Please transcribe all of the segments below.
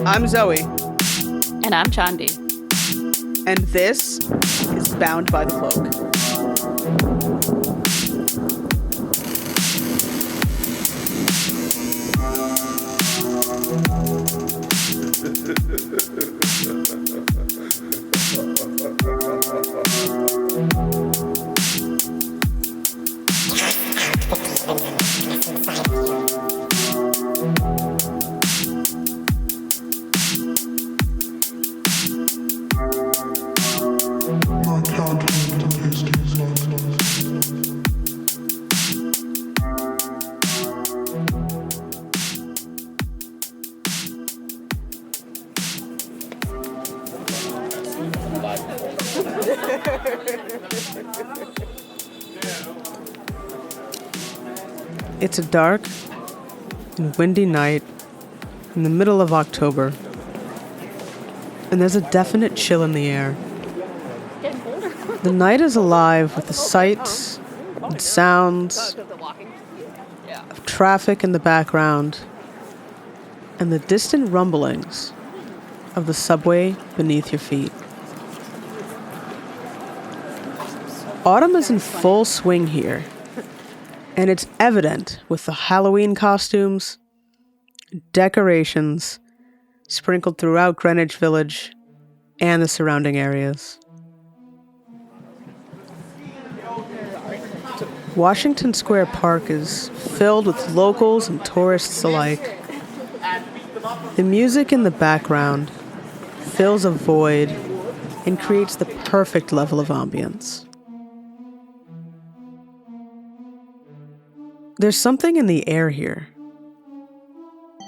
I'm Zoe, And I'm Chandi. and this is Bound by the Cloak. It's a dark and windy night in the middle of October, and there's a definite chill in the air. The night is alive with the sights and sounds of traffic in the background and the distant rumblings of the subway beneath your feet. Autumn is in full swing here, and it's evident with the Halloween costumes, decorations sprinkled throughout Greenwich Village and the surrounding areas. Washington Square Park is filled with locals and tourists alike. The music in the background fills a void and creates the perfect level of ambience. There's something in the air here,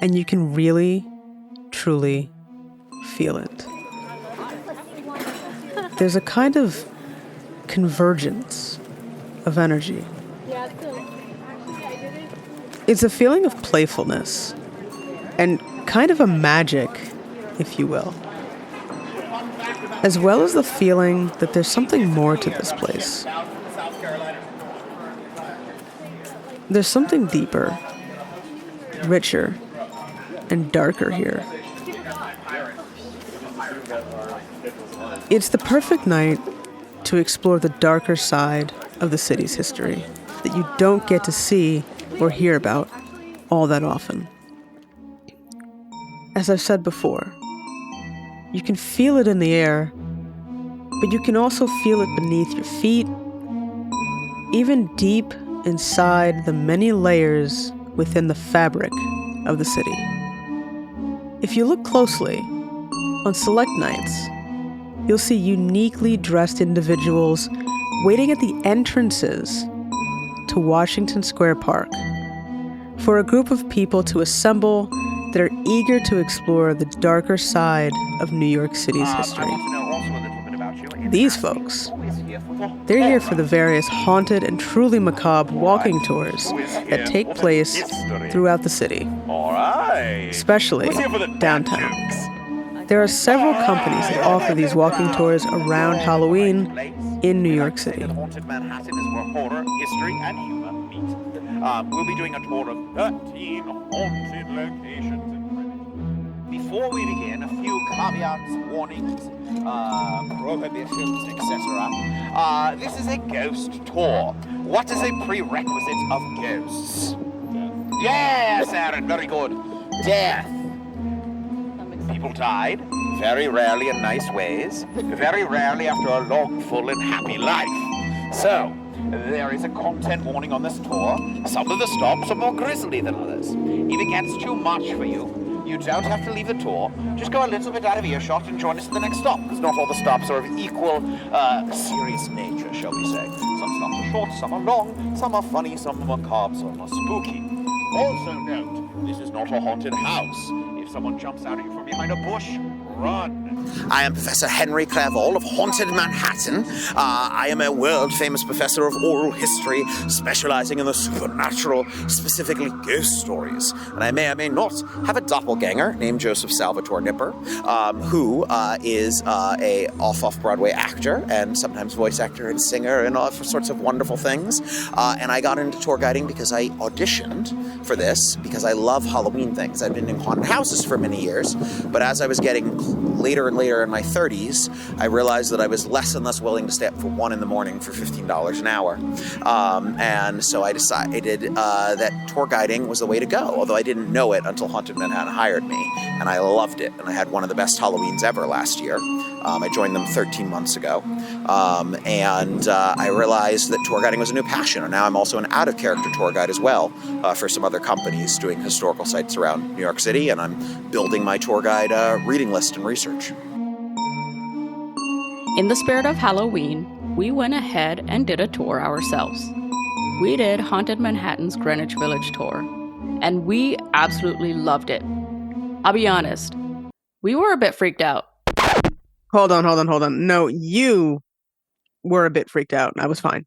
and you can really, truly feel it. There's a kind of convergence of energy. It's a feeling of playfulness and kind of a magic, if you will, as well as the feeling that there's something more to this place. There's something deeper, richer, and darker here. It's the perfect night to explore the darker side of the city's history that you don't get to see or hear about all that often. As I've said before, you can feel it in the air, but you can also feel it beneath your feet, even deep inside the many layers within the fabric of the city. If you look closely, on select nights, you'll see uniquely dressed individuals waiting at the entrances to Washington Square Park for a group of people to assemble that are eager to explore the darker side of New York City's history. These folks, they're here for the various haunted and truly macabre walking tours that take place throughout the city, especially downtown. There are several companies that offer these walking tours around Halloween in New York City. Haunted Manhattan is where horror, history, and humor meet. We'll be doing a tour of 13 haunted locations in Greenwich. Before we begin, a few caveats, warnings, prohibitions, etc. This is a ghost tour. What is a prerequisite of ghosts? Yes, Aaron, very good. Death. People died, very rarely in nice ways, very rarely after a long, full, and happy life. So, there is a content warning on this tour. Some of the stops are more grisly than others. If it gets too much for you, you don't have to leave the tour. Just go a little bit out of earshot and join us at the next stop, because not all the stops are of equal serious nature, shall we say. Some stops are short, some are long, some are funny, some are macabre, some are spooky. Also note, this is not a haunted house. If someone jumps out at you from behind a bush, run. I am Professor Henry Clerval of Haunted Manhattan. I am a world-famous professor of oral history, specializing in the supernatural, specifically ghost stories. And I may or may not have a doppelganger named Joseph Salvatore Nipper, who is a off-Broadway actor and sometimes voice actor and singer and all sorts of wonderful things. And I got into tour guiding because I auditioned for this because I love Halloween things. I've been in haunted houses for many years, but as I was getting later and later in my 30s, I realized that I was less and less willing to stay up for 1 a.m. for $15 an hour. And so I decided that tour guiding was the way to go, although I didn't know it until Haunted Manhattan hired me, and I loved it. And I had one of the best Halloweens ever last year. I joined them 13 months ago, and I realized that tour guiding was a new passion, and now I'm also an out-of-character tour guide as well for some other companies doing historical sites around New York City, and I'm building my tour guide reading list and research. In the spirit of Halloween, we went ahead and did a tour ourselves. We did Haunted Manhattan's Greenwich Village tour, and we absolutely loved it. I'll be honest, we were a bit freaked out. Hold on. No, you were a bit freaked out. I was fine.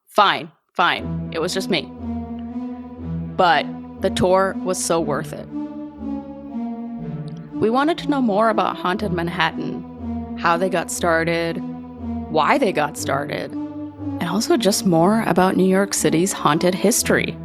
Fine. It was just me. But the tour was so worth it. We wanted to know more about Haunted Manhattan, how they got started, why they got started, and also just more about New York City's haunted history.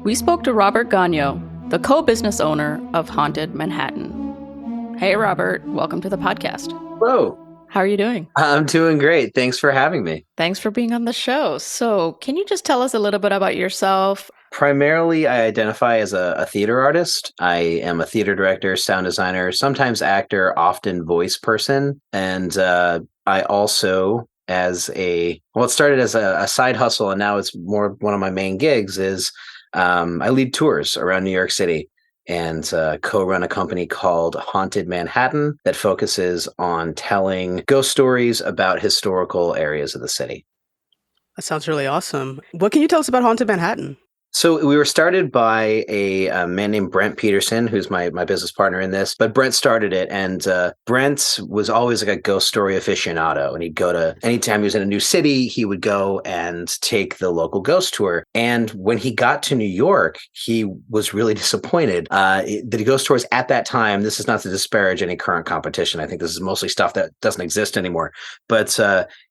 We spoke to Robert Gonyo, the co-business owner of Haunted Manhattan. Hey, Robert, welcome to the podcast. Hello. How are you doing? I'm doing great. Thanks for having me. Thanks for being on the show. So, can you just tell us a little bit about yourself? Primarily, I identify as a theater artist. I am a theater director, sound designer, sometimes actor, often voice person. And I also, it started as a side hustle, and now it's more one of my main gigs is I lead tours around New York City and co-run a company called Haunted Manhattan that focuses on telling ghost stories about historical areas of the city. That sounds really awesome. What can you tell us about Haunted Manhattan? So we were started by a man named Brent Peterson, who's my business partner in this. But Brent started it, and Brent was always like a ghost story aficionado. And he'd go to, anytime he was in a new city, he would go and take the local ghost tour. And when he got to New York, he was really disappointed. The ghost tours at that time, this is not to disparage any current competition. I think this is mostly stuff that doesn't exist anymore. But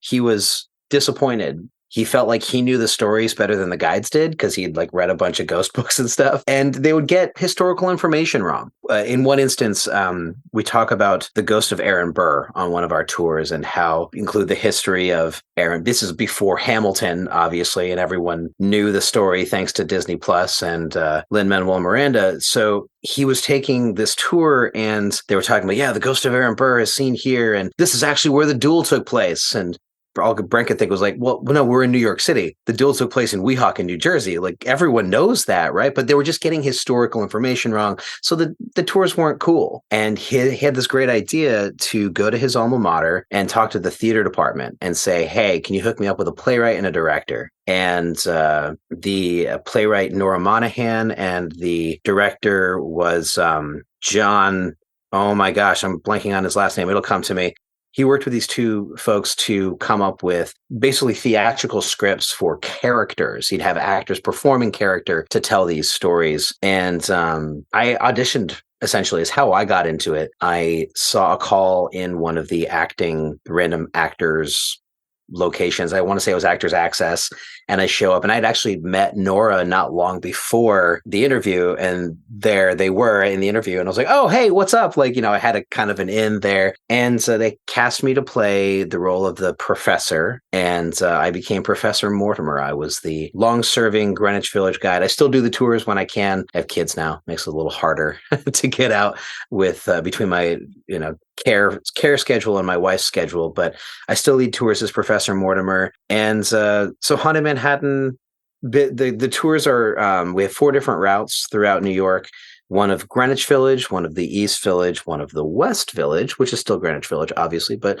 he was disappointed. He felt like he knew the stories better than the guides did because he'd read a bunch of ghost books and stuff, and they would get historical information wrong. In one instance, we talk about the ghost of Aaron Burr on one of our tours and how include the history of Aaron. This is before Hamilton, obviously, and everyone knew the story thanks to Disney Plus and Lin-Manuel Miranda. So he was taking this tour and they were talking about, the ghost of Aaron Burr is seen here, and this is actually where the duel took place. And all Brent could think was well, no, we're in New York City. The duel took place in Weehawken, New Jersey. Everyone knows that, right? But they were just getting historical information wrong. So the tours weren't cool. And he had this great idea to go to his alma mater and talk to the theater department and say, hey, can you hook me up with a playwright and a director? And the playwright, Nora Monahan, and the director was John, oh my gosh, I'm blanking on his last name. It'll come to me. He worked with these two folks to come up with basically theatrical scripts for characters. He'd have actors performing character to tell these stories. And I auditioned, essentially, is how I got into it. I saw a call in one of the random actors locations. I want to say it was Actors Access. And I show up, and I'd actually met Nora not long before the interview, and there they were in the interview. And I was like, oh, hey, what's up? I had a kind of an in there. And so they cast me to play the role of the professor, and I became Professor Mortimer. I was the long-serving Greenwich Village guide. I still do the tours when I can. I have kids now. Makes it a little harder to get out with between my, care schedule and my wife's schedule, but I still lead tours as Professor Mortimer. And so Haunted Manhattan, the tours are, we have 4 different routes throughout New York. One of Greenwich Village, one of the East Village, one of the West Village, which is still Greenwich Village, obviously, but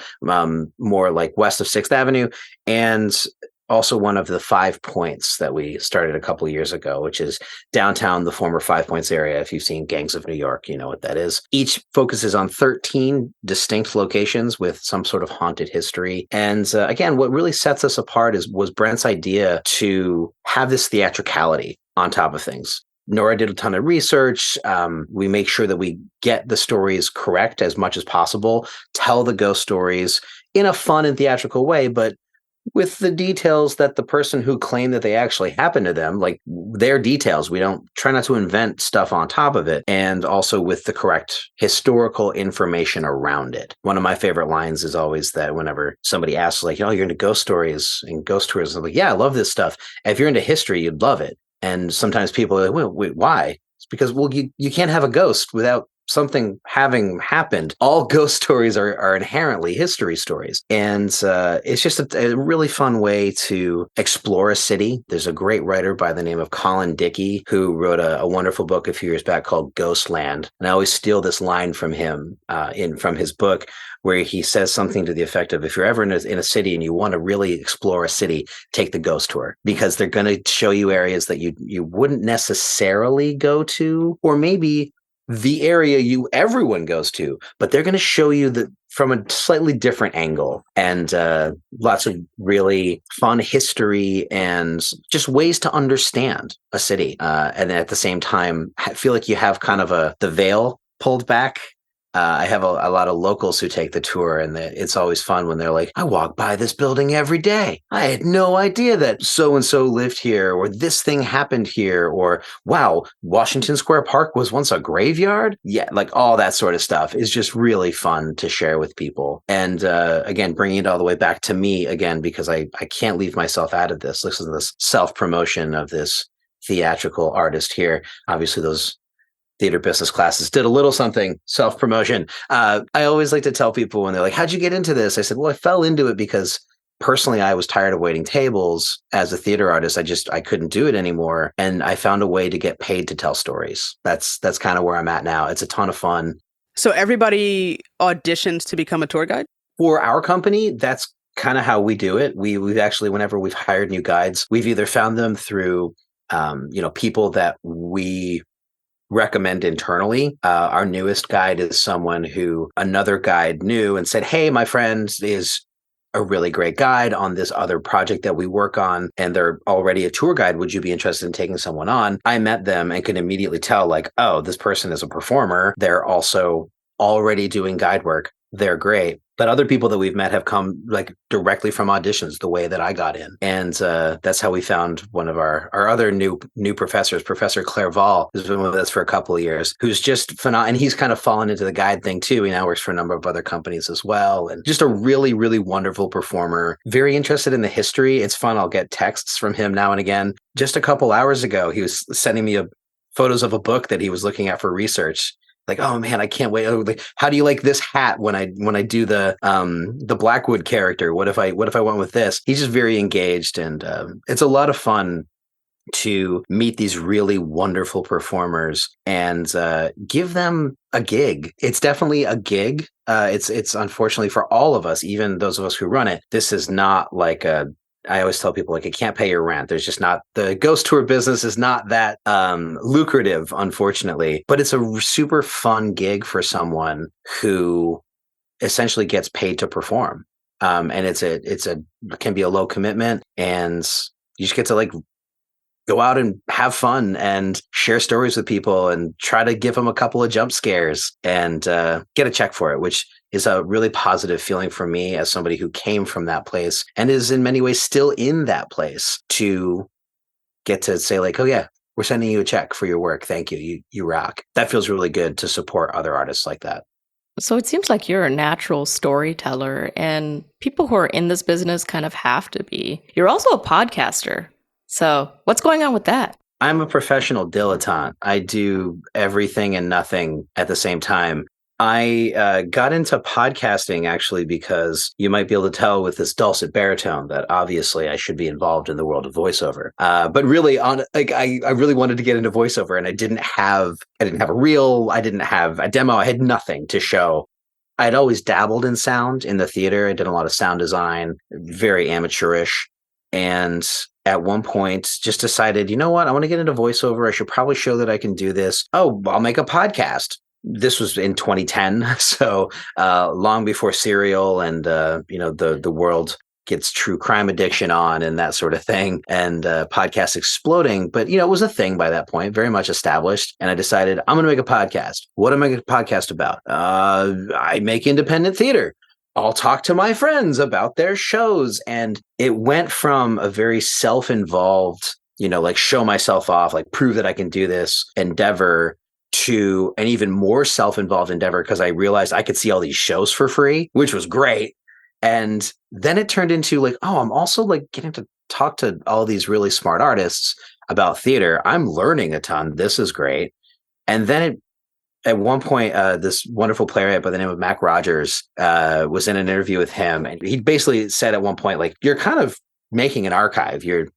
more like west of 6th Avenue. And also one of the 5 Points that we started a couple of years ago, which is downtown, the former 5 Points area. If you've seen Gangs of New York, you know what that is. Each focuses on 13 distinct locations with some sort of haunted history. And again, what really sets us apart was Brent's idea to have this theatricality on top of things. Nora did a ton of research. We make sure that we get the stories correct as much as possible, tell the ghost stories in a fun and theatrical way, but with the details that the person who claimed that they actually happened to them, like their details. We don't try not to invent stuff on top of it, and also with the correct historical information around it. One of my favorite lines is always that whenever somebody asks, like, you're into ghost stories and ghost tours, I'm like, yeah, I love this stuff. If you're into history, you'd love it. And sometimes people are like, wait, why? It's because, well, you can't have a ghost without something having happened. All ghost stories are inherently history stories. And it's just a really fun way to explore a city. There's a great writer by the name of Colin Dickey who wrote a wonderful book a few years back called Ghostland. And I always steal this line from him from his book, where he says something to the effect of, if you're ever in a city and you want to really explore a city, take the ghost tour, because they're going to show you areas that you wouldn't necessarily go to, or maybe the area everyone goes to, but they're going to show you from a slightly different angle, and lots of really fun history and just ways to understand a city. And at the same time, I feel like you have kind of the veil pulled back. I have a lot of locals who take the tour, and it's always fun when they're like, I walk by this building every day. I had no idea that so-and-so lived here, or this thing happened here, or wow, Washington Square Park was once a graveyard? Yeah, like all that sort of stuff is just really fun to share with people. And again, bringing it all the way back to me again, because I can't leave myself out of this. Listen to this self-promotion of this theatrical artist here. Obviously, those theater business classes did a little something self-promotion. I always like to tell people when they're like, how'd you get into this? I said, well, I fell into it because personally I was tired of waiting tables. As a theater artist, I couldn't do it anymore. And I found a way to get paid to tell stories. That's kind of where I'm at now. It's a ton of fun. So everybody auditions to become a tour guide? For our company, that's kind of how we do it. We've actually, whenever we've hired new guides, we've either found them through, people that we recommend internally. Our newest guide is someone who another guide knew and said, hey, my friend is a really great guide on this other project that we work on, and they're already a tour guide. Would you be interested in taking someone on? I met them and could immediately tell, like, oh, this person is a performer. They're also already doing guide work. They're great. But other people that we've met have come like directly from auditions, the way that I got in. And that's how we found one of our other new professors, Professor Clerval, who's been with us for a couple of years, who's just phenomenal. And he's kind of fallen into the guide thing too. He now works for a number of other companies as well. And just a really, really wonderful performer. Very interested in the history. It's fun. I'll get texts from him now and again. Just a couple hours ago, he was sending me photos of a book that he was looking at for research. Like, oh man, I can't wait. Oh, like, how do you like this hat when I do the Blackwood character? What if I went with this? He's just very engaged, and it's a lot of fun to meet these really wonderful performers and give them a gig. It's definitely a gig. It's unfortunately for all of us, even those of us who run it, this is not like I always tell people, like, it can't pay your rent. There's just not, the ghost tour business is not that lucrative, unfortunately, but it's a super fun gig for someone who essentially gets paid to perform. And it can be a low commitment, and you just get to like go out and have fun and share stories with people and try to give them a couple of jump scares and get a check for it, which is a really positive feeling for me as somebody who came from that place and is in many ways still in that place, to get to say like, oh yeah, we're sending you a check for your work. Thank you. You rock. That feels really good to support other artists like that. So it seems like you're a natural storyteller, and people who are in this business kind of have to be. You're also a podcaster. So what's going on with that? I'm a professional dilettante. I do everything and nothing at the same time. I got into podcasting actually because you might be able to tell with this dulcet baritone that obviously I should be involved in the world of voiceover. But really, I really wanted to get into voiceover, and I didn't have a reel, I didn't have a demo, I had nothing to show. I'd always dabbled in sound in the theater. I did a lot of sound design, very amateurish. And at one point just decided, you know what, I want to get into voiceover. I should probably show that I can do this. Oh, I'll make a podcast. This was in 2010, so long before Serial and the world gets true crime addiction on and that sort of thing, and podcasts exploding. But it was a thing by that point, very much established. And I decided I'm going to make a podcast. What am I going to podcast about? I make independent theater. I'll talk to my friends about their shows. And it went from a very self-involved, like show myself off, like prove that I can do this endeavor, to an even more self-involved endeavor because I realized I could see all these shows for free, which was great. And then it turned into like, oh, I'm also like getting to talk to all these really smart artists about theater. I'm learning a ton. This is great. And then at one point, this wonderful playwright by the name of Mac Rogers was in an interview with him. And he basically said at one point, like, you're kind of making an archive. You're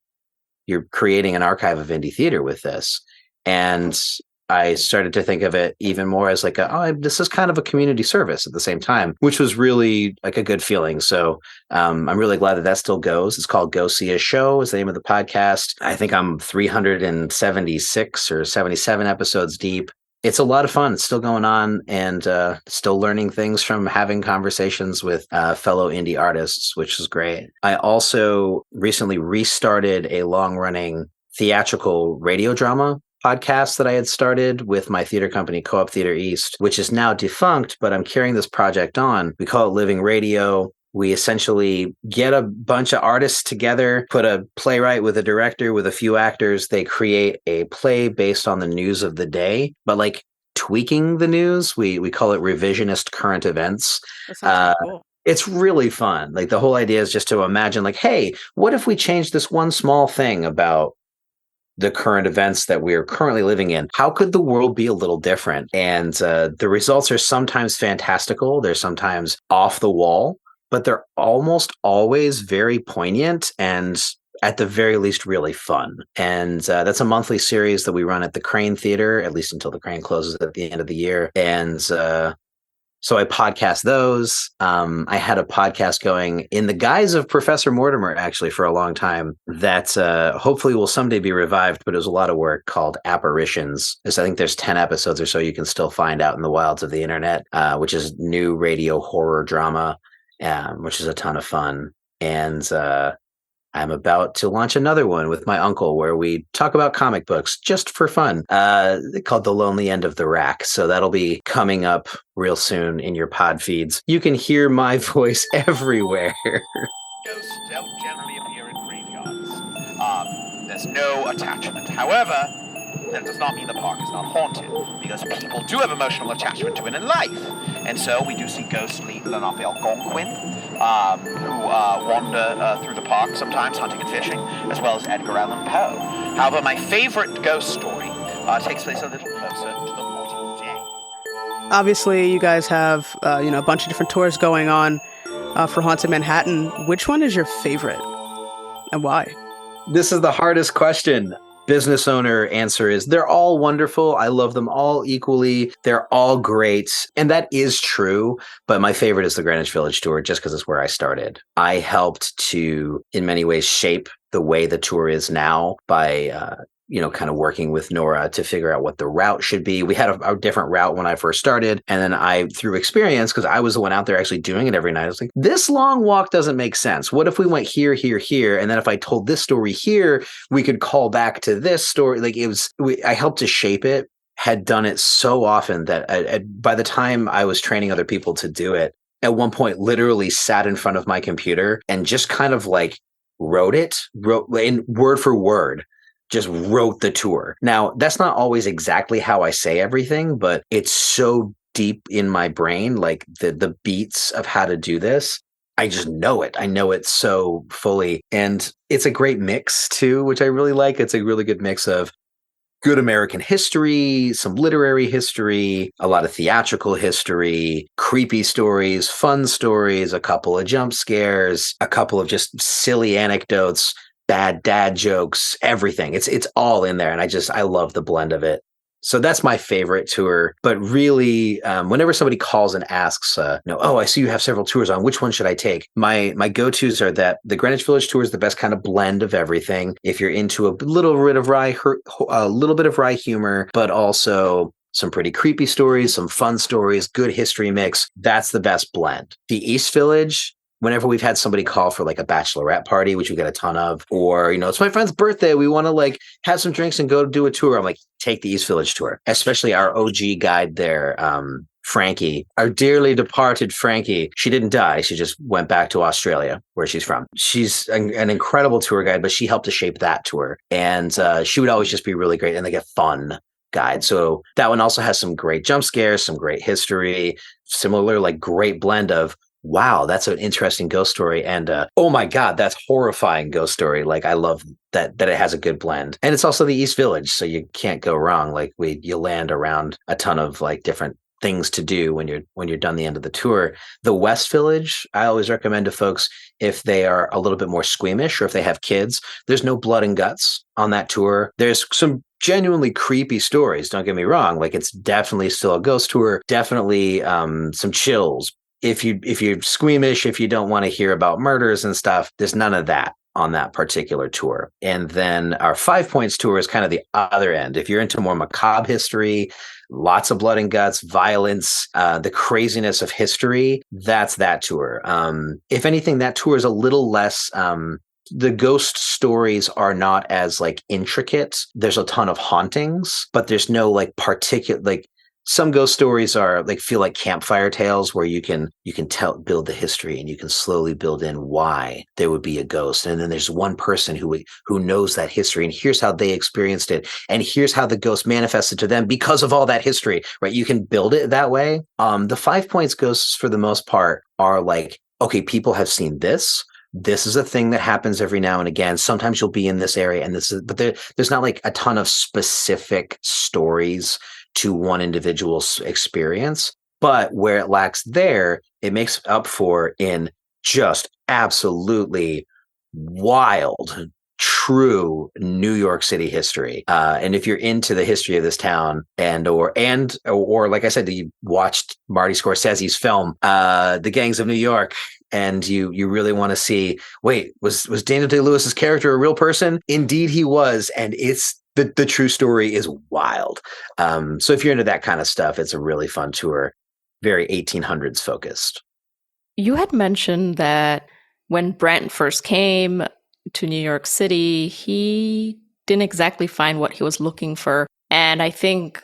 creating an archive of indie theater with this. And I started to think of it even more as like, this is kind of a community service at the same time, which was really like a good feeling. So I'm really glad that still goes. It's called Go See a Show is the name of the podcast. I think I'm 376 or 77 episodes deep. It's a lot of fun. It's still going on and still learning things from having conversations with fellow indie artists, which is great. I also recently restarted a long-running theatrical radio drama podcast that I had started with my theater company, Co-op Theater East, which is now defunct, but I'm carrying this project on. We call it Living Radio. We essentially get a bunch of artists together, put a playwright with a director with a few actors. They create a play based on the news of the day, but like tweaking the news. We call it revisionist current events. That sounds cool. It's really fun. Like the whole idea is just to imagine like, hey, what if we change this one small thing about the current events that we're currently living in? How could the world be a little different? And the results are sometimes fantastical. They're sometimes off the wall, but they're almost always very poignant and at the very least really fun. And that's a monthly series that we run at the Crane Theater, at least until the Crane closes at the end of the year. And so I podcast those. I had a podcast going in the guise of Professor Mortimer, actually, for a long time that hopefully will someday be revived, but it was a lot of work, called Apparitions. I think there's 10 episodes or so you can still find out in the wilds of the internet, which is new radio horror drama, which is a ton of fun. And I'm about to launch another one with my uncle where we talk about comic books just for fun, called The Lonely End of the Rack. So that'll be coming up real soon in your pod feeds. You can hear my voice everywhere. Ghosts don't generally appear in graveyards. There's no attachment. However, that does not mean the park is not haunted, because people do have emotional attachment to it in life. And so we do see ghostly Lenape Algonquin, who wander through the park sometimes, hunting and fishing, as well as Edgar Allan Poe. However, my favorite ghost story takes place a little closer to the modern day. Obviously, you guys have a bunch of different tours going on for Haunted Manhattan. Which one is your favorite, and why? This is the hardest question. Business owner answer is they're all wonderful. I love them all equally. They're all great. And that is true. But my favorite is the Greenwich Village tour, just because it's where I started. I helped to, in many ways, shape the way the tour is now by kind of working with Nora to figure out what the route should be. We had a different route when I first started. And then I, through experience, because I was the one out there actually doing it every night, I was like, this long walk doesn't make sense. What if we went here, here, here? And then if I told this story here, we could call back to this story. Like I helped to shape it, had done it so often that by the time I was training other people to do it, at one point literally sat in front of my computer and just kind of like wrote in word for word. Just wrote the tour. Now, that's not always exactly how I say everything, but it's so deep in my brain, like the beats of how to do this. I just know it. I know it so fully. And it's a great mix too, which I really like. It's a really good mix of good American history, some literary history, a lot of theatrical history, creepy stories, fun stories, a couple of jump scares, a couple of just silly anecdotes, bad dad jokes, everything. It's all in there. And I love the blend of it. So that's my favorite tour. But really, whenever somebody calls and asks, oh, I see you have several tours on, which one should I take? My go-tos are that the Greenwich Village tour is the best kind of blend of everything. If you're into a little bit of wry humor, but also some pretty creepy stories, some fun stories, good history mix, that's the best blend. The East Village, whenever we've had somebody call for like a bachelorette party, which we get a ton of, or, it's my friend's birthday, we want to like have some drinks and go do a tour. I'm like, take the East Village tour, especially our OG guide there, Frankie, our dearly departed Frankie. She didn't die. She just went back to Australia, where she's from. She's an incredible tour guide, but she helped to shape that tour. And she would always just be really great and like a fun guide. So that one also has some great jump scares, some great history, similar, like great blend of, wow, that's an interesting ghost story. And oh my God, that's horrifying ghost story. Like I love that it has a good blend. And it's also the East Village, so you can't go wrong. Like you land around a ton of like different things to do when you're done the end of the tour. The West Village, I always recommend to folks if they are a little bit more squeamish or if they have kids. There's no blood and guts on that tour. There's some genuinely creepy stories, don't get me wrong. Like it's definitely still a ghost tour, definitely some chills. If you're squeamish, if you don't want to hear about murders and stuff, there's none of that on that particular tour. And then our 5 Points tour is kind of the other end. If you're into more macabre history, lots of blood and guts, violence, the craziness of history, that's that tour. If anything, that tour is a little less. The ghost stories are not as like intricate. There's a ton of hauntings, but there's no like particular like. Some ghost stories are like feel like campfire tales where you can build the history and you can slowly build in why there would be a ghost. And then there's one person who knows that history and here's how they experienced it. And here's how the ghost manifested to them because of all that history, right? You can build it that way. The 5 Points ghosts for the most part are like, okay, people have seen this. This is a thing that happens every now and again. Sometimes you'll be in this area but there's not like a ton of specific stories to one individual's experience, but where it lacks there, it makes up for in just absolutely wild, true New York City history. And if you're into the history of this town or like I said, you watched Marty Scorsese's film, The Gangs of New York, and you really want to see, wait, was Daniel Day-Lewis's character a real person? Indeed he was, and it's the true story is wild. So if you're into that kind of stuff, it's a really fun tour, very 1800s focused. You had mentioned that when Brent first came to New York City, he didn't exactly find what he was looking for. And I think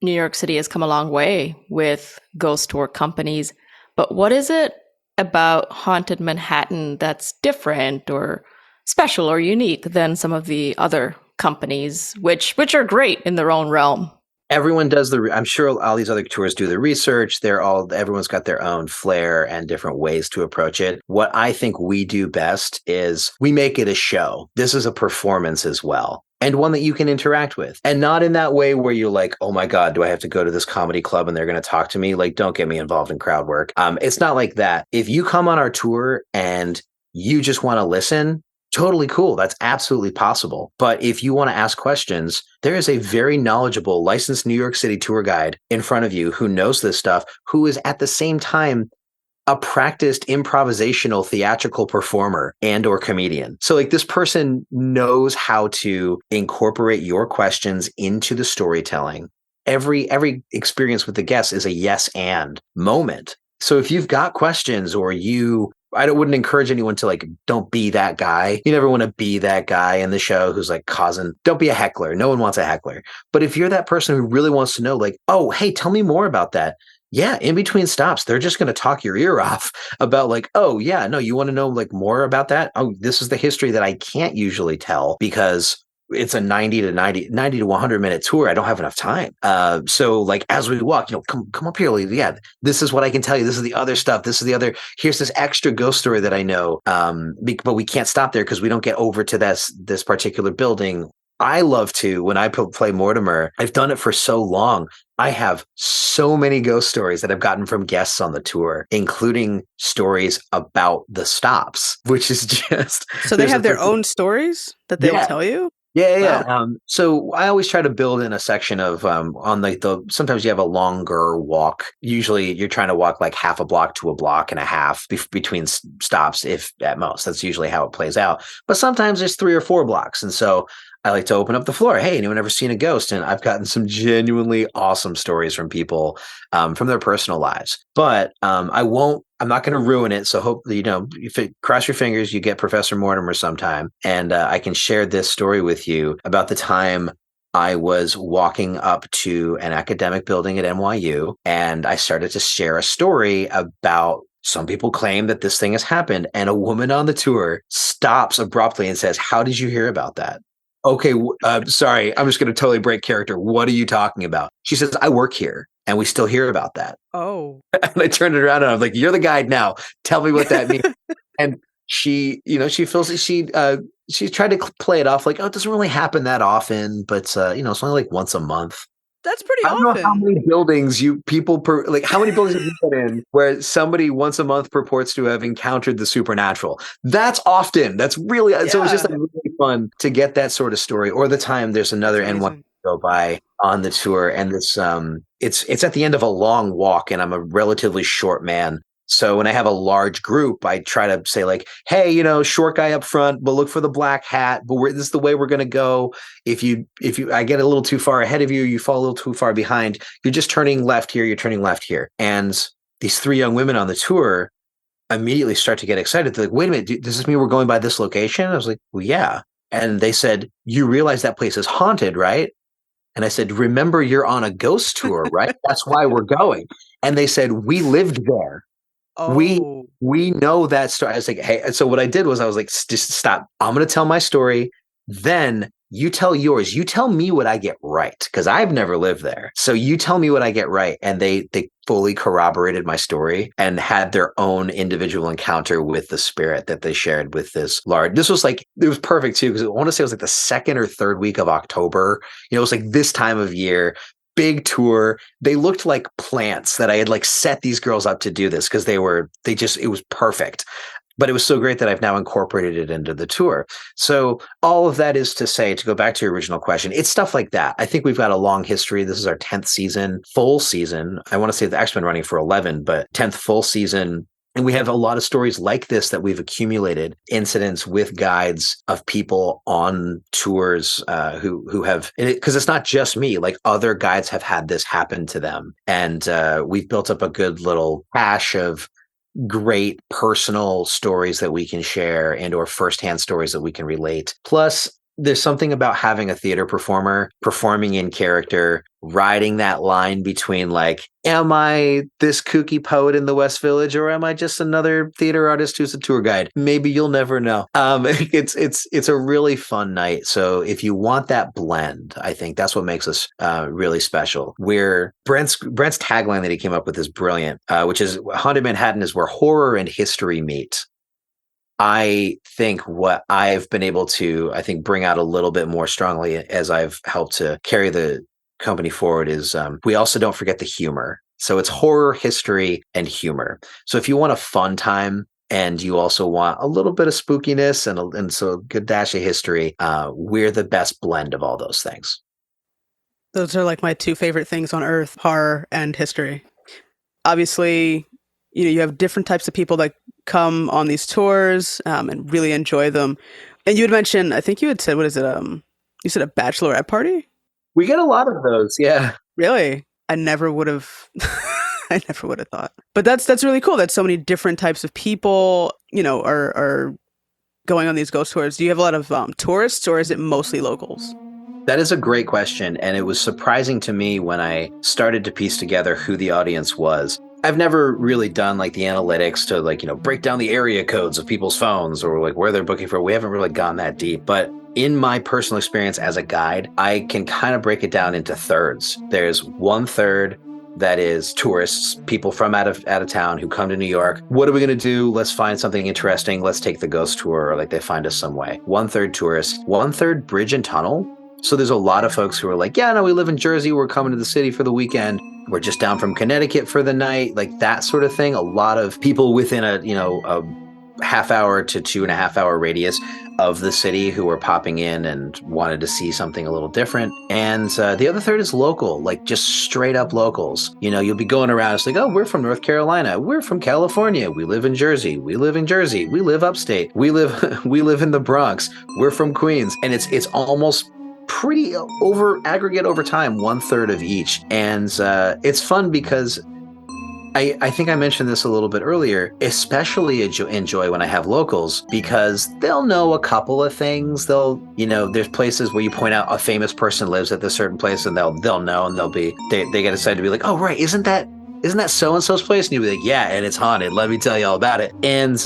New York City has come a long way with ghost tour companies. But what is it about Haunted Manhattan that's different or special or unique than some of the other companies, which are great in their own realm? Everyone does I'm sure all these other tours do the research. Everyone's got their own flair and different ways to approach it. What I think we do best is we make it a show. This is a performance as well. And one that you can interact with. And not in that way where you're like, oh my God, do I have to go to this comedy club and they're going to talk to me? Like, don't get me involved in crowd work. It's not like that. If you come on our tour and you just want to listen, totally cool. That's absolutely possible. But if you want to ask questions, there is a very knowledgeable licensed New York City tour guide in front of you who knows this stuff, who is at the same time a practiced improvisational theatrical performer and or comedian. So like this person knows how to incorporate your questions into the storytelling. Every experience with the guests is a yes and moment. So if you've got questions or I wouldn't encourage anyone to like, don't be that guy. You never want to be that guy in the show who's like don't be a heckler. No one wants a heckler. But if you're that person who really wants to know like, oh, hey, tell me more about that. Yeah, in between stops, they're just going to talk your ear off about like, oh yeah, no, you want to know like more about that? Oh, this is the history that I can't usually tell because it's a 90 to 100 minute tour. I don't have enough time. So like as we walk, come up here. Like, yeah, this is what I can tell you. This is the other stuff. Here's this extra ghost story that I know. But we can't stop there because we don't get over to this particular building. I love to, when I play Mortimer, I've done it for so long. I have so many ghost stories that I've gotten from guests on the tour, including stories about the stops, which is just... So they have their own stories that they'll tell you? Yeah. Wow. So I always try to build in a section of on like sometimes you have a longer walk. Usually you're trying to walk like half a block to a block and a half between stops, if at most. That's usually how it plays out. But sometimes there's 3 or 4 blocks, and so I like to open up the floor. Hey, anyone ever seen a ghost? And I've gotten some genuinely awesome stories from people from their personal lives. But I won't. I'm not going to ruin it. So hopefully, cross your fingers, you get Professor Mortimer sometime, and I can share this story with you about the time I was walking up to an academic building at NYU, and I started to share a story about some people claim that this thing has happened, and a woman on the tour stops abruptly and says, "How did you hear about that?" Okay, sorry, I'm just going to totally break character. What are you talking about? She says, "I work here, and we still hear about that." Oh. And I turned it around and I was like, "You're the guide now. Tell me what that means." And she, she feels that she tried to play it off like, "Oh, it doesn't really happen that often, but it's only like once a month." That's pretty I don't know how often. many buildings how many buildings have you been in where somebody once a month purports to have encountered the supernatural? That's often. That's really so it's just Yeah. like really fun to get that sort of story. Or the time there's That's another N1 amazing. go by on the tour, and this it's at the end of a long walk, and I'm a relatively short man. So when I have a large group, I try to say like, "Hey, short guy up front, but look for the black hat. But this is the way we're going to go. If you I get a little too far ahead of you, you fall a little too far behind. You're just turning left here. You're turning left here." And these 3 young women on the tour immediately start to get excited. They're like, "Wait a minute, does this mean we're going by this location?" I was like, "Well, yeah." And they said, "You realize that place is haunted, right?" And I said, "Remember, you're on a ghost tour, right? That's why we're going." And they said, "We lived there. We Oh. we know that story." I was like, "Hey," so what I did was I was like, Just stop. I'm gonna tell my story. Then you tell yours. You tell me what I get right, because I've never lived there. So you tell me what I get right." And they fully corroborated my story and had their own individual encounter with the spirit that they shared with this large. This was like, it was perfect too, because I want to say it was like the 2nd or 3rd week of October. It was like this time of year. Big tour. They looked like plants that I had like set these girls up to do this, because it was perfect. But it was so great that I've now incorporated it into the tour. So all of that is to say, to go back to your original question, it's stuff like that. I think we've got a long history. This is our 10th season, full season. I want to say the actually been running for 11, but 10th full season. And we have a lot of stories like this that we've accumulated, incidents with guides of people on tours who have, because it's not just me, like other guides have had this happen to them. And we've built up a good little cache of great personal stories that we can share and or firsthand stories that we can relate. Plus, there's something about having a theater performer performing in character, riding that line between like, am I this kooky poet in the West Village, or am I just another theater artist who's a tour guide? Maybe you'll never know. It's a really fun night. So if you want that blend, I think that's what makes us really special. Where Brent's tagline that he came up with is brilliant, which is Haunted Manhattan is where horror and history meet. I think what I've been able to, bring out a little bit more strongly as I've helped to carry the company forward is we also don't forget the humor. So it's horror, history, and humor. So if you want a fun time and you also want a little bit of spookiness and so a good dash of history, we're the best blend of all those things. Those are like my 2 favorite things on earth, horror and history. Obviously, you have different types of people that come on these tours and really enjoy them. And you had mentioned, I think you had said, what is it? You said a bachelorette party? We get a lot of those, yeah. Really? I never would have. I never would have thought. But that's really cool that so many different types of people, are going on these ghost tours. Do you have a lot of tourists, or is it mostly locals? That is a great question, and it was surprising to me when I started to piece together who the audience was. I've never really done like the analytics to break down the area codes of people's phones or like where they're booking for. We haven't really gone that deep, but in my personal experience as a guide, I can kind of break it down into thirds. There's 1/3 that is tourists, people from out of town who come to New York. What are we going to do? Let's find something interesting. Let's take the ghost tour, or like they find us some way. 1/3 tourists, 1/3 bridge and tunnel. So there's a lot of folks who are like, yeah, no, we live in Jersey. We're coming to the city for the weekend. We're just down from Connecticut for the night, like that sort of thing. A lot of people within a half hour to 2.5 hour radius. of the city who were popping in and wanted to see something a little different. And the other third is local, like just straight up locals. You'll be going around. It's like, oh, we're from North Carolina. We're from California. We live in Jersey. We live in Jersey. We live upstate. We live in the Bronx. We're from Queens. And it's almost pretty aggregate over time, 1/3 of each. And it's fun because I think I mentioned this a little bit earlier, especially enjoy when I have locals because they'll know a couple of things. There's places where you point out a famous person lives at this certain place and they'll know and they get excited to be like, oh, right, isn't that so-and-so's place? And you'll be like, yeah, and it's haunted. Let me tell you all about it. And,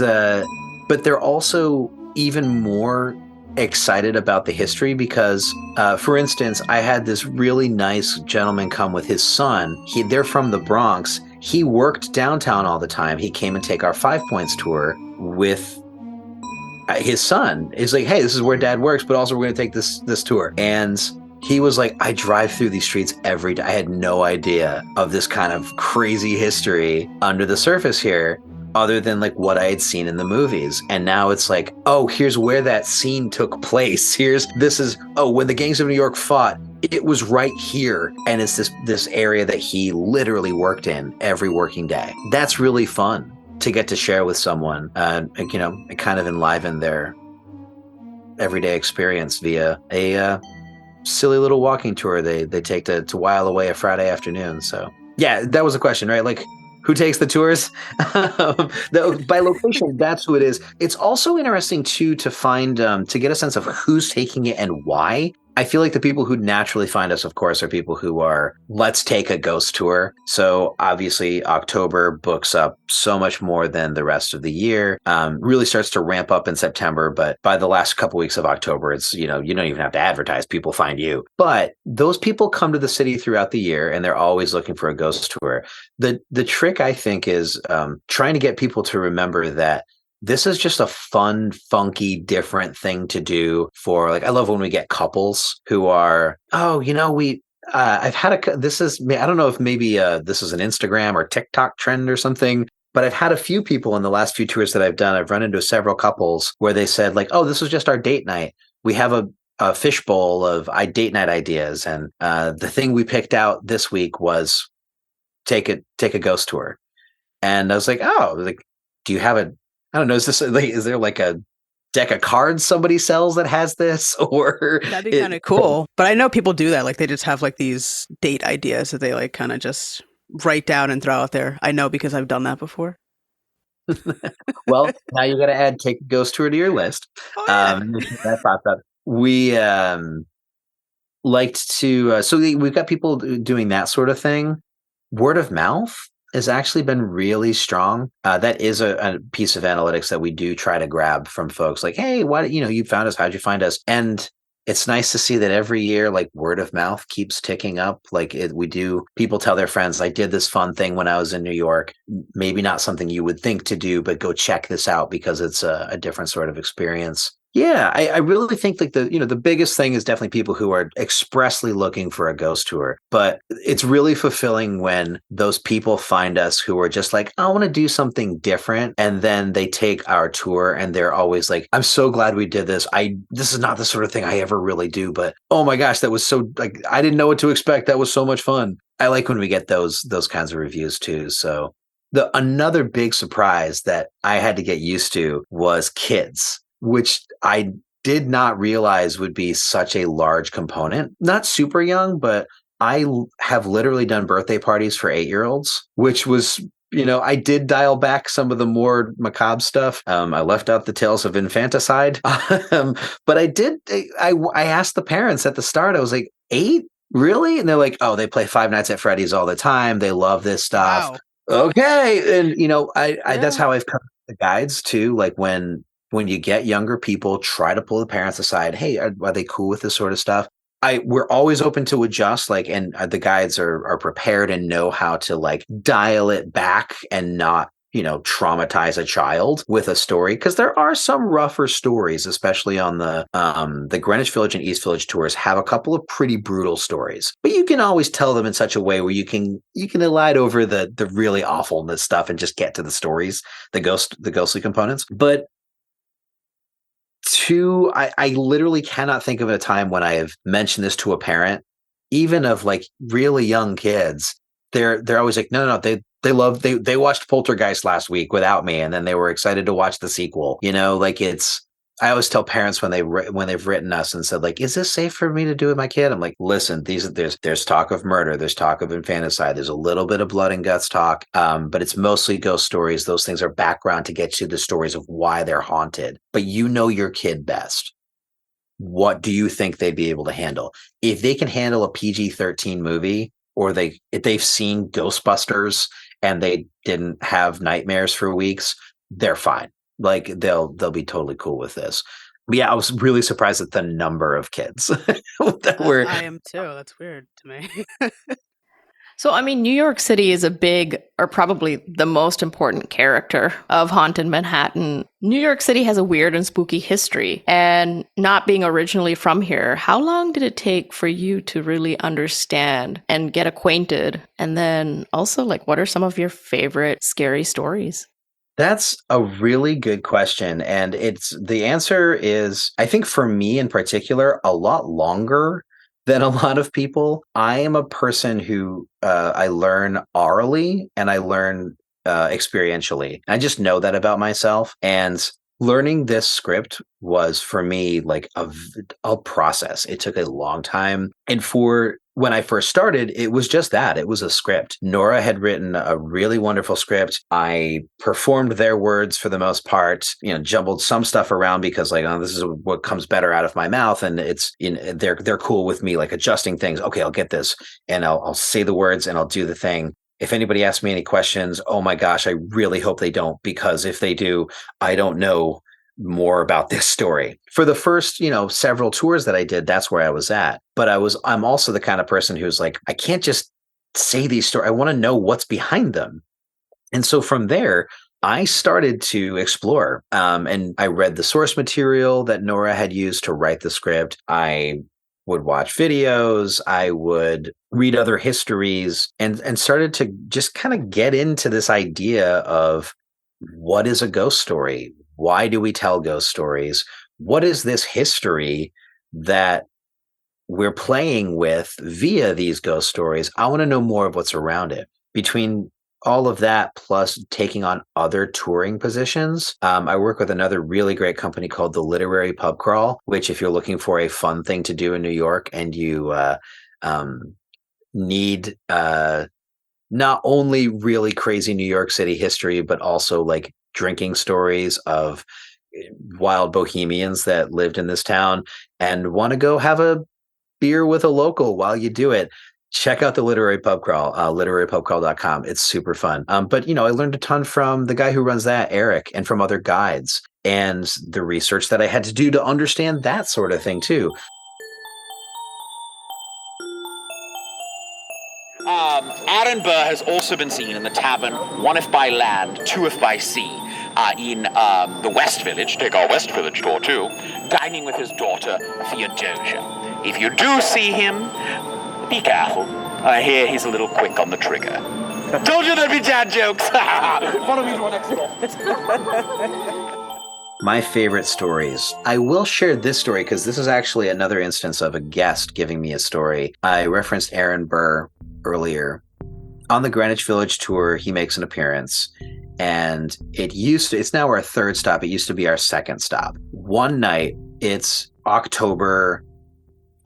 but they're also even more excited about the history because, for instance, I had this really nice gentleman come with his son. They're from the Bronx. He worked downtown all the time. He came and take our 5 Points tour with his son. He's like, hey, this is where Dad works, but also we're going to take this tour. And he was like, I drive through these streets every day. I had no idea of this kind of crazy history under the surface here, other than like what I had seen in the movies. And now it's like, oh, here's where that scene took place. When the gangs of New York fought, it was right here. And it's this area that he literally worked in every working day. That's really fun to get to share with someone, kind of enliven their everyday experience via a silly little walking tour they take to while away a Friday afternoon. So yeah, that was a question, right? Like, who takes the tours? By location, that's who it is. It's also interesting too to find to get a sense of who's taking it and why. I feel like the people who naturally find us, of course, are people who are, let's take a ghost tour. So obviously October books up so much more than the rest of the year. Really starts to ramp up in September, but by the last couple weeks of October, it's, you don't even have to advertise. People find you. But those people come to the city throughout the year and they're always looking for a ghost tour. The trick, I think, is trying to get people to remember that this is just a fun, funky, different thing to do for, like, I love when we get couples who are, I've had I don't know if maybe this is an Instagram or TikTok trend or something, but I've had a few people in the last few tours that I've done. I've run into several couples where they said like, oh, this was just our date night. We have a fishbowl of date night ideas. And the thing we picked out this week was take a ghost tour. And I was like, oh, like, do you have I don't know. Is there like a deck of cards somebody sells that has this? Or that'd be kind of cool. But I know people do that. Like they just have like these date ideas that they like kind of just write down and throw out there. I know because I've done that before. Well, now you got to add take a ghost tour to your list. Oh, yeah. That popped up. We liked to. So we've got people doing that sort of thing. Word of mouth has actually been really strong. That is a piece of analytics that we do try to grab from folks. Like, hey, you found us? How'd you find us? And it's nice to see that every year, like, word of mouth keeps ticking up. Like people tell their friends, I did this fun thing when I was in New York. Maybe not something you would think to do, but go check this out because it's a different sort of experience. Yeah, I really think like the biggest thing is definitely people who are expressly looking for a ghost tour. But it's really fulfilling when those people find us who are just like, I want to do something different. And then they take our tour and they're always like, I'm so glad we did this. This is not the sort of thing I ever really do. But oh my gosh, that was so, like, I didn't know what to expect. That was so much fun. I like when we get those kinds of reviews too. So another big surprise that I had to get used to was kids, which I did not realize would be such a large component. Not super young, but I have literally done birthday parties for 8-year-olds, which was, I did dial back some of the more macabre stuff. I left out the tales of infanticide. But I asked the parents at the start, I was like, 8? Really? And they're like, oh, they play Five Nights at Freddy's all the time. They love this stuff. Wow. Okay. And, that's how I've come to the guides too. Like when you get younger people, try to pull the parents aside. Hey, are they cool with this sort of stuff? We're always open to adjust, like, and the guides are prepared and know how to like dial it back and not, traumatize a child with a story. Because there are some rougher stories, especially on the Greenwich Village and East Village tours have a couple of pretty brutal stories. But you can always tell them in such a way where you can elide over the really awfulness stuff and just get to the stories, the ghostly components. But Two, I literally cannot think of a time when I have mentioned this to a parent, even of like really young kids. They're always like, no, they watched Poltergeist last week without me, and then they were excited to watch the sequel. Like I always tell parents when they've written us and said like, is this safe for me to do with my kid? I'm like, listen, there's talk of murder, there's talk of infanticide, there's a little bit of blood and guts talk, but it's mostly ghost stories. Those things are background to get you the stories of why they're haunted. But you know your kid best. What do you think they'd be able to handle? If they can handle a PG-13 movie, or if they've seen Ghostbusters and they didn't have nightmares for weeks, they're fine. Like they'll be totally cool with this. But yeah, I was really surprised at the number of kids that were. I am too. That's weird to me. So, I mean, New York City is a big, or probably the most important character of Haunted Manhattan. New York City has a weird and spooky history. And not being originally from here, how long did it take for you to really understand and get acquainted? And then also, like, what are some of your favorite scary stories? That's a really good question. And the answer is, I think for me in particular, a lot longer than a lot of people. I am a person who I learn orally and I learn experientially. I just know that about myself. And learning this script was for me like a process. It took a long time. And when I first started, it was just that. It was a script. Nora had written a really wonderful script. I performed their words for the most part, jumbled some stuff around because like, oh, this is what comes better out of my mouth. And they're cool with me like adjusting things. Okay, I'll get this and I'll say the words and I'll do the thing. If anybody asks me any questions, oh my gosh, I really hope they don't, because if they do, I don't know more about this story. For the first, several tours that I did, that's where I was at. But I'm also the kind of person who's like, I can't just say these stories. I want to know what's behind them. And so from there, I started to explore. And I read the source material that Nora had used to write the script. I would watch videos, I would read other histories, and started to just kind of get into this idea of what is a ghost story? Why do we tell ghost stories? What is this history that we're playing with via these ghost stories? I want to know more of what's around it. Between all of that, plus taking on other touring positions, I work with another really great company called the Literary Pub Crawl, which if you're looking for a fun thing to do in New York and you need not only really crazy New York City history, but also like drinking stories of wild bohemians that lived in this town and want to go have a beer with a local while you do it, check out the Literary Pub Crawl, literarypubcrawl.com. It's super fun. But, I learned a ton from the guy who runs that, Eric, and from other guides and the research that I had to do to understand that sort of thing too. Aaron Burr has also been seen in the tavern, one if by land, two if by sea, in the West Village, take our West Village tour too, dining with his daughter, Theodosia. If you do see him, be careful. I hear he's a little quick on the trigger. Told you there'd be dad jokes! Follow me to our next stop. My favorite stories. I will share this story because this is actually another instance of a guest giving me a story. I referenced Aaron Burr earlier. On the Greenwich Village tour, he makes an appearance, and it's now our third stop. It used to be our second stop. One night, it's October.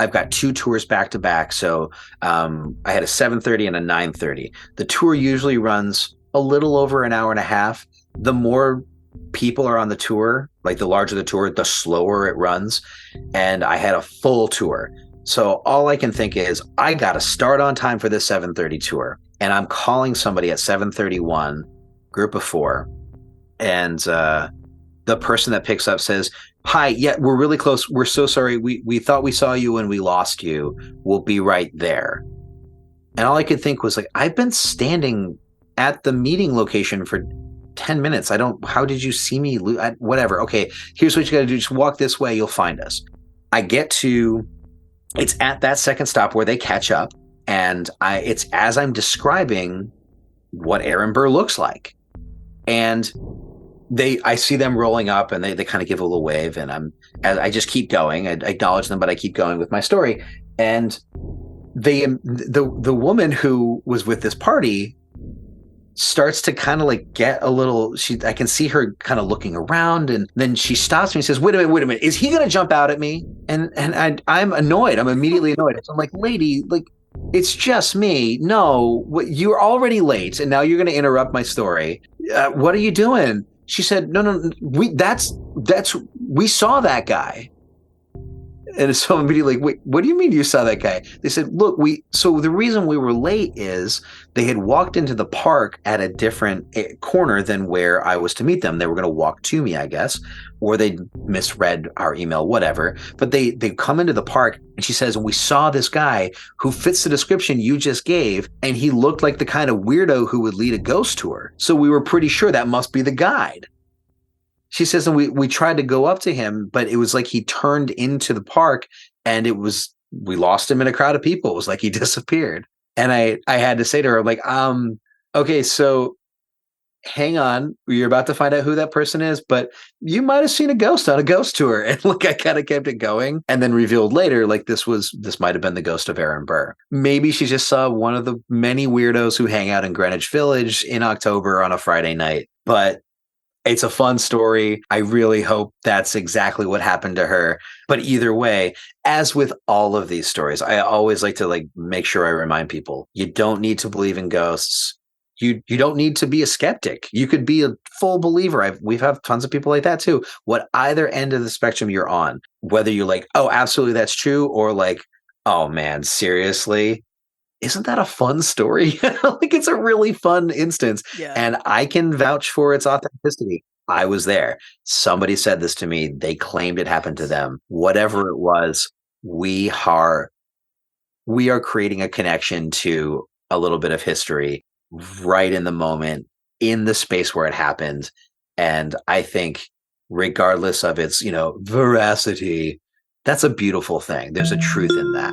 I've got two tours back to back. So I had a 7:30 and a 9:30. The tour usually runs a little over an hour and a half. The more people are on the tour, like the larger the tour, the slower it runs. And I had a full tour. So all I can think is I got to start on time for this 7:30 tour. And I'm calling somebody at 7:31, group of four. And the person that picks up says, "Hi, yeah, we're really close. We're so sorry. We thought we saw you and we lost you. We'll be right there." And all I could think was like, I've been standing at the meeting location for 10 minutes. How did you see me? Whatever. Okay, here's what you got to do. Just walk this way. You'll find us. It's at that second stop where they catch up. And it's as I'm describing what Aaron Burr looks like. And I see them rolling up and they kind of give a little wave, and I'm I just keep going. I acknowledge them, but I keep going with my story. And the woman who was with this party starts to kind of like get a little, I can see her kind of looking around, and then she stops me and says, wait a minute, is he going to jump out at me? And I'm annoyed. I'm immediately annoyed. So I'm like, lady, like, it's just me. No, you're already late, and now you're going to interrupt my story. What are you doing? She said, no, we saw that guy. And so I'm immediately like, wait, what do you mean you saw that guy? They said, look, so the reason we were late is they had walked into the park at a different corner than where I was to meet them. They were going to walk to me, I guess, or they misread our email, whatever. But they come into the park, and she says, we saw this guy who fits the description you just gave, and he looked like the kind of weirdo who would lead a ghost tour. So we were pretty sure that must be the guide. She says, and we tried to go up to him, but it was like he turned into the park, and we lost him in a crowd of people. It was like he disappeared. And I had to say to her, like, okay, so hang on. You're about to find out who that person is, but you might have seen a ghost on a ghost tour. And like, I kind of kept it going, and then revealed later, like, this might have been the ghost of Aaron Burr. Maybe she just saw one of the many weirdos who hang out in Greenwich Village in October on a Friday night. But it's a fun story. I really hope that's exactly what happened to her. But either way, as with all of these stories, I always like to like make sure I remind people, you don't need to believe in ghosts. You don't need to be a skeptic. You could be a full believer. We've had tons of people like that too. What either end of the spectrum you're on, whether you're like, oh, absolutely, that's true, or like, oh man, seriously, isn't that a fun story? Like, it's a really fun instance. Yeah. And I can vouch for its authenticity. I was there. Somebody said this to me. They claimed it happened to them. Whatever it was, we are creating a connection to a little bit of history right in the moment, in the space where it happened. And I think regardless of its, veracity, that's a beautiful thing. There's a truth in that.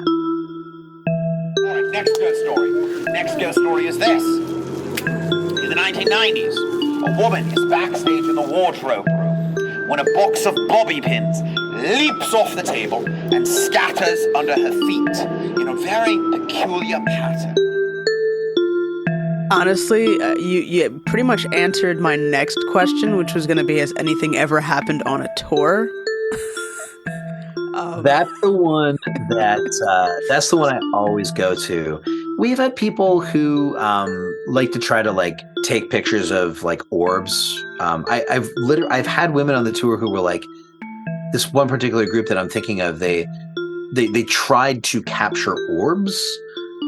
All right, next ghost story. Next ghost story is this. In the 1990s, a woman is backstage in the wardrobe room when a box of bobby pins leaps off the table and scatters under her feet in a very peculiar pattern. Honestly, you pretty much answered my next question, which was going to be, has anything ever happened on a tour? That's the one that's the one I always go to. We've had people who like to try to like take pictures of like orbs. I've had women on the tour who were like, this one particular group that I'm thinking of, they tried to capture orbs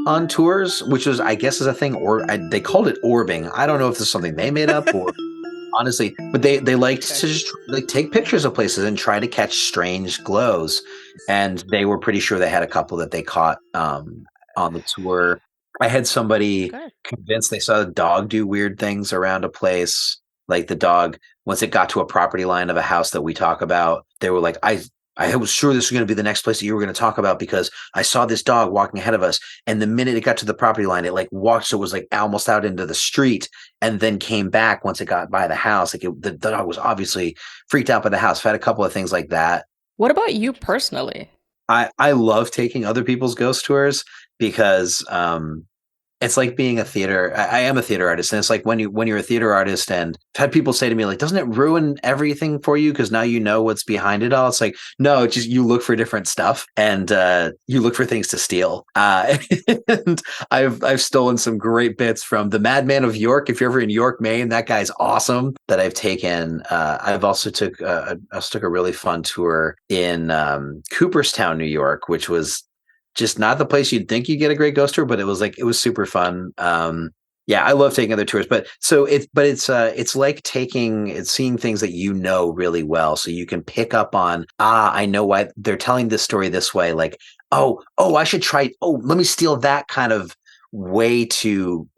on tours, which was, I guess, is a thing, or they called it orbing. I don't know if this is something they made up or honestly, but they liked to just like take pictures of places and try to catch strange glows. And they were pretty sure they had a couple that they caught on the tour. I had somebody convinced they saw a dog do weird things around a place. Like the dog, once it got to a property line of a house that we talk about, they were like, I was sure this was going to be the next place that you were going to talk about because I saw this dog walking ahead of us. And the minute it got to the property line, it like walked. So it was like almost out into the street and then came back once it got by the house. Like the dog was obviously freaked out by the house. I've had a couple of things like that. What about you personally? I love taking other people's ghost tours because it's like being a theater. I am a theater artist, and it's like when you're a theater artist, and I've had people say to me, like, doesn't it ruin everything for you because now you know what's behind it all? It's like, no, it's just you look for different stuff and you look for things to steal. And I've stolen some great bits from the Madman of York. If you're ever in York, Maine, that guy's awesome. That I've taken. I've also took a really fun tour in Cooperstown, New York, which was just not the place you'd think you'd get a great ghost tour, but it was super fun. Yeah, I love taking other tours, but it's like seeing things that you know really well, so you can pick up on, I know why they're telling this story this way. Like, oh, I should try. Oh, let me steal that kind of way to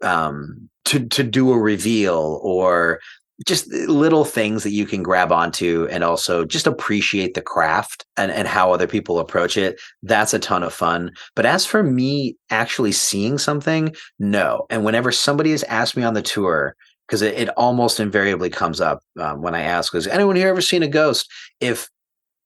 do a reveal, or just little things that you can grab onto and also just appreciate the craft and how other people approach it. That's a ton of fun. But as for me actually seeing something, no. And whenever somebody has asked me on the tour, because it almost invariably comes up when I ask, has anyone here ever seen a ghost? If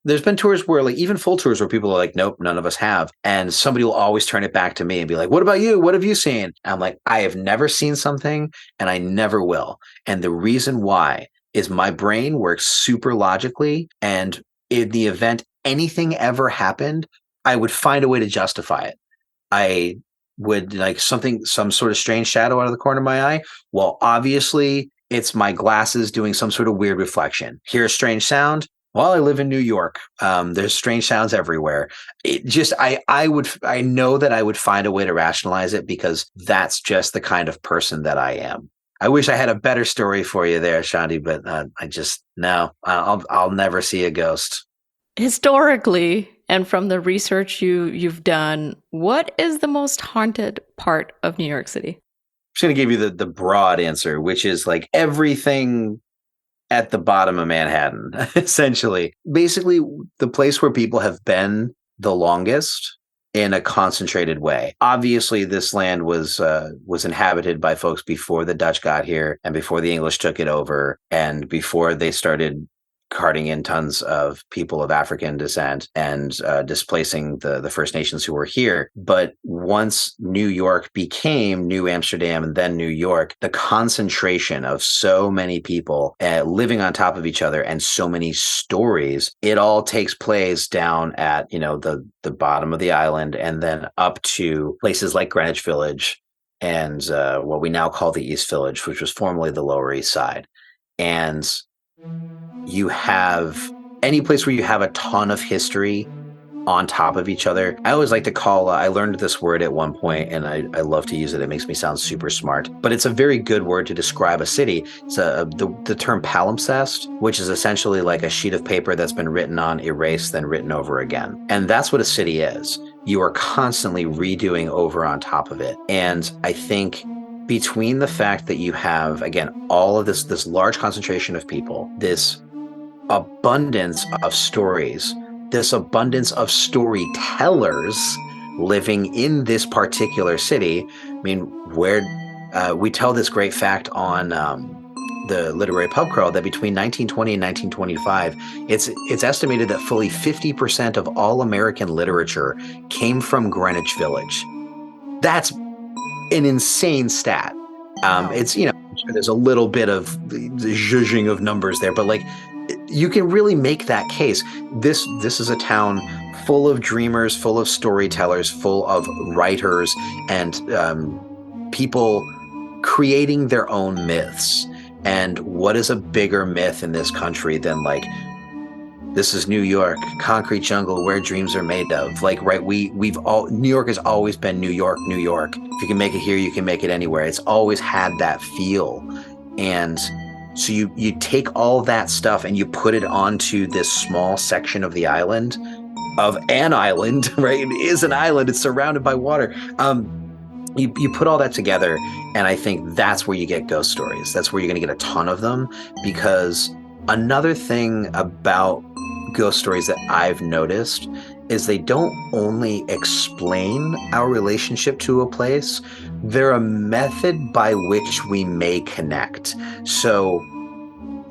there's been tours where like even full tours where people are like, nope, none of us have. And somebody will always turn it back to me and be like, what about you? What have you seen? And I'm like, I have never seen something and I never will. And the reason why is my brain works super logically. And in the event anything ever happened, I would find a way to justify it. I would like some sort of strange shadow out of the corner of my eye. Well, obviously it's my glasses doing some sort of weird reflection. Hear a strange sound. Well, I live in New York. There's strange sounds everywhere. It just, I know that I would find a way to rationalize it because that's just the kind of person that I am. I wish I had a better story for you there, Shandi, but I'll never see a ghost. Historically, and from the research you've done, what is the most haunted part of New York City? I'm just going to give you the broad answer, which is like everything at the bottom of Manhattan, essentially. Basically, the place where people have been the longest in a concentrated way. Obviously, this land was inhabited by folks before the Dutch got here and before the English took it over and before they started carting in tons of people of African descent and displacing the First Nations who were here. But once New York became New Amsterdam and then New York, the concentration of so many people living on top of each other and so many stories, it all takes place down at, the bottom of the island and then up to places like Greenwich Village and what we now call the East Village, which was formerly the Lower East Side. And you have any place where you have a ton of history on top of each other. I always like to call, I learned this word at one point and I love to use it. It makes me sound super smart, but it's a very good word to describe a city. It's the term palimpsest, which is essentially like a sheet of paper that's been written on, erased, then written over again. And that's what a city is. You are constantly redoing over on top of it. And I think between the fact that you have, again, all of this large concentration of people, this abundance of stories, this abundance of storytellers living in this particular city. I mean, where we tell this great fact on the Literary Pub Crawl that between 1920 and 1925, it's estimated that fully 50% of all American literature came from Greenwich Village. That's an insane stat. It's, there's a little bit of the zhuzhing of numbers there, but like you can really make that case. This is a town full of dreamers, full of storytellers, full of writers and people creating their own myths. And what is a bigger myth in this country than like, this is New York, concrete jungle where dreams are made of. Like, right, New York has always been New York, New York. If you can make it here, you can make it anywhere. It's always had that feel. And so you take all that stuff and you put it onto this small section of the island, of an island, right? It is an island. It's surrounded by water. You put all that together, and I think that's where you get ghost stories. That's where you're going to get a ton of them, because another thing about ghost stories that I've noticed is they don't only explain our relationship to a place, they're a method by which we may connect. So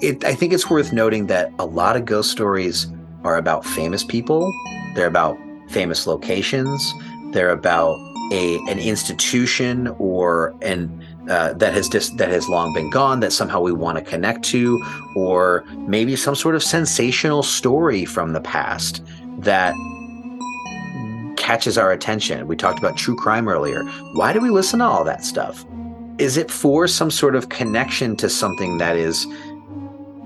I think it's worth noting that a lot of ghost stories are about famous people. They're about famous locations. They're about an institution or that has long been gone that somehow we want to connect to, or maybe some sort of sensational story from the past that catches our attention. We talked about true crime earlier. Why do we listen to all that stuff? Is it for some sort of connection to something that is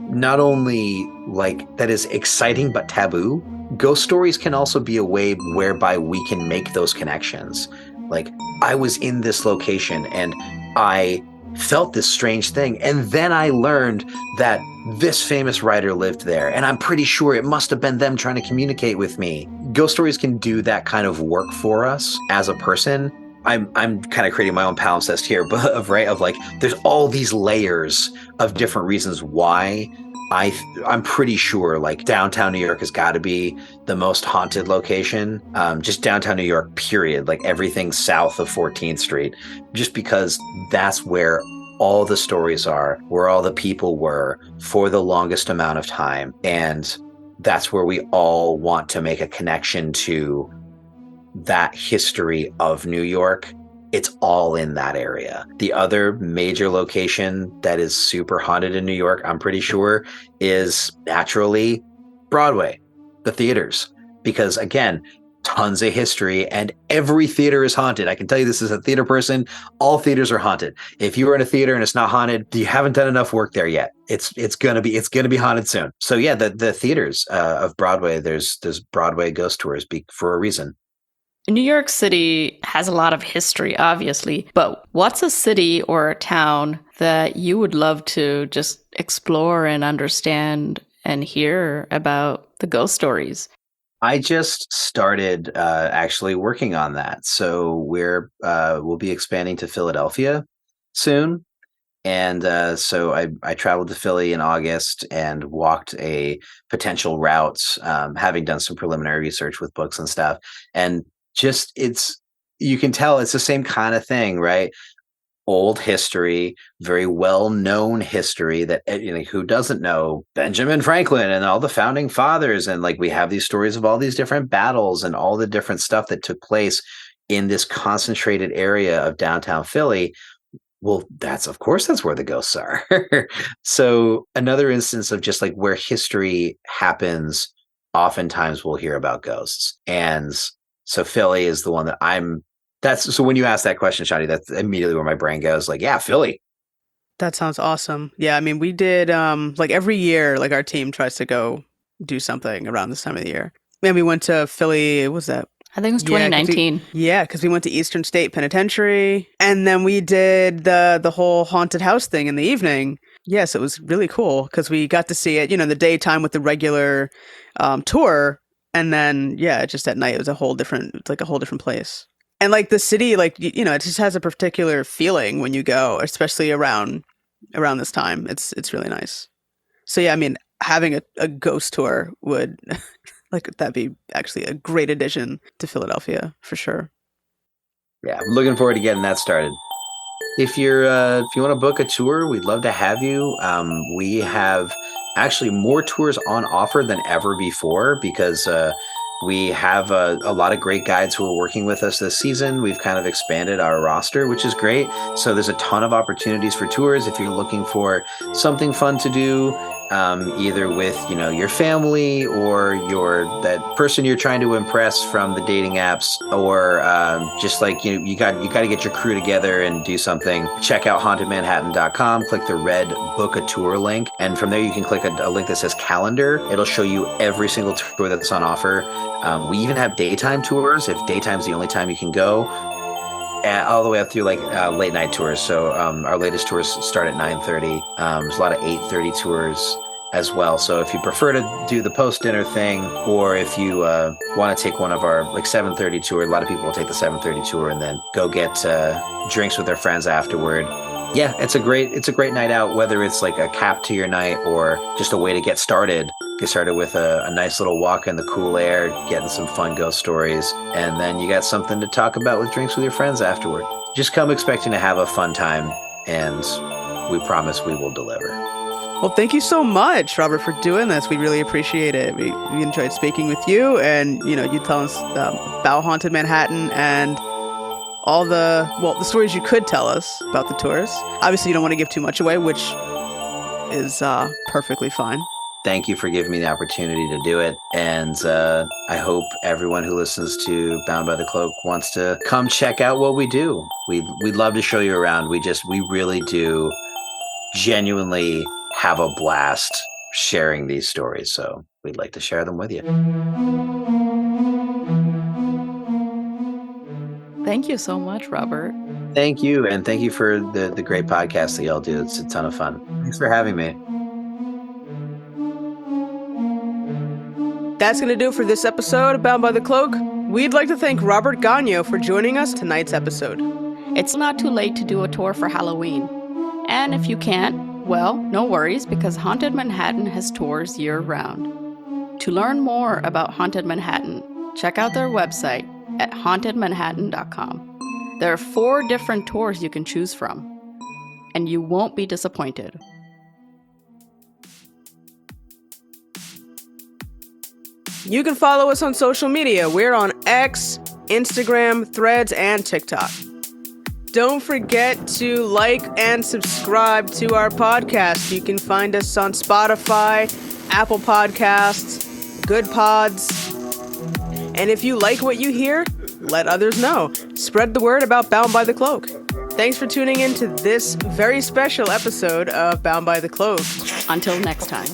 not only like that is exciting but taboo? Ghost stories can also be a way whereby we can make those connections. Like, I was in this location and I felt this strange thing, and then I learned that this famous writer lived there, and I'm pretty sure it must have been them trying to communicate with me. Ghost stories can do that kind of work for us as a person. I'm kind of creating my own palimpsest here, but of like, there's all these layers of different reasons why I'm pretty sure like downtown New York has got to be the most haunted location. Just downtown New York, period. Like everything south of 14th Street, just because that's where all the stories are, where all the people were for the longest amount of time. And that's where we all want to make a connection to that history of New York. It's all in that area. The other major location that is super haunted in New York, I'm pretty sure, is naturally Broadway, the theaters. Because again, tons of history and every theater is haunted. I can tell you this as a theater person, all theaters are haunted. If you are in a theater and it's not haunted, you haven't done enough work there yet. It's gonna be haunted soon. So yeah, the theaters of Broadway, there's Broadway ghost tours for a reason. New York City has a lot of history, obviously, but what's a city or a town that you would love to just explore and understand and hear about the ghost stories? I just started actually working on that. So we'll be expanding to Philadelphia soon. And so I traveled to Philly in August and walked a potential route, having done some preliminary research with books and stuff. And just you can tell it's the same kind of thing, right? Old history, very well-known history that, who doesn't know Benjamin Franklin and all the founding fathers, and like we have these stories of all these different battles and all the different stuff that took place in this concentrated area of downtown Philly. Well, that's where the ghosts are. So another instance of just like where history happens, oftentimes we'll hear about ghosts. And so Philly is the one that so when you ask that question, Shadi, that's immediately where my brain goes, like, yeah, Philly. That sounds awesome. Yeah, I mean, we did, like every year, like our team tries to go do something around this time of the year. And we went to Philly, what was that? I think it was 2019. Yeah, because we went to Eastern State Penitentiary, and then we did the whole haunted house thing in the evening. Yes, it was really cool because we got to see it, in the daytime with the regular tour, and then just at night it was a whole different place. And like the city, like it just has a particular feeling when you go, especially around this time. It's really nice. So yeah, I mean, having a ghost tour would. Like, that'd be actually a great addition to Philadelphia, for sure. Yeah, I'm looking forward to getting that started. If you want to book a tour, we'd love to have you. We have actually more tours on offer than ever before because we have a lot of great guides who are working with us this season. We've kind of expanded our roster, which is great. So there's a ton of opportunities for tours if you're looking for something fun to do, either with your family or that person you're trying to impress from the dating apps, or just like you got to get your crew together and do something. Check out hauntedmanhattan.com. Click the red book a tour link, and from there you can click a link that says calendar. It'll show you every single tour that's on offer. We even have daytime tours if daytime's the only time you can go, all the way up through like late night tours. So our latest tours start at 9:30. There's a lot of 8:30 tours as well. So if you prefer to do the post-dinner thing, or if you want to take one of our like 7:30 tour, a lot of people will take the 7:30 tour and then go get drinks with their friends afterward. Yeah, it's a great night out, whether it's like a cap to your night or just a way to get started. Get started with a nice little walk in the cool air, getting some fun ghost stories, and then you got something to talk about with drinks with your friends afterward. Just come expecting to have a fun time, and we promise we will deliver. Well, thank you so much, Robert, for doing this. We really appreciate it. We enjoyed speaking with you, and you tell us about Haunted Manhattan and all the stories you could tell us about the tours. Obviously, you don't want to give too much away, which is perfectly fine. Thank you for giving me the opportunity to do it. And I hope everyone who listens to Bound by the Cloak wants to come check out what we do. We'd love to show you around. We really do genuinely have a blast sharing these stories. So we'd like to share them with you. Thank you so much, Robert. Thank you. And thank you for the great podcast that y'all do. It's a ton of fun. Thanks for having me. That's going to do it for this episode of Bound by the Cloak. We'd like to thank Robert Gonyo for joining us tonight's episode. It's not too late to do a tour for Halloween. And if you can't, well, no worries, because Haunted Manhattan has tours year-round. To learn more about Haunted Manhattan, check out their website at hauntedmanhattan.com. There are 4 different tours you can choose from, and you won't be disappointed. You can follow us on social media. We're on X, Instagram, Threads, and TikTok. Don't forget to like and subscribe to our podcast. You can find us on Spotify, Apple Podcasts, Good Pods. And if you like what you hear, let others know. Spread the word about Bound by the Cloak. Thanks for tuning in to this very special episode of Bound by the Cloak. Until next time.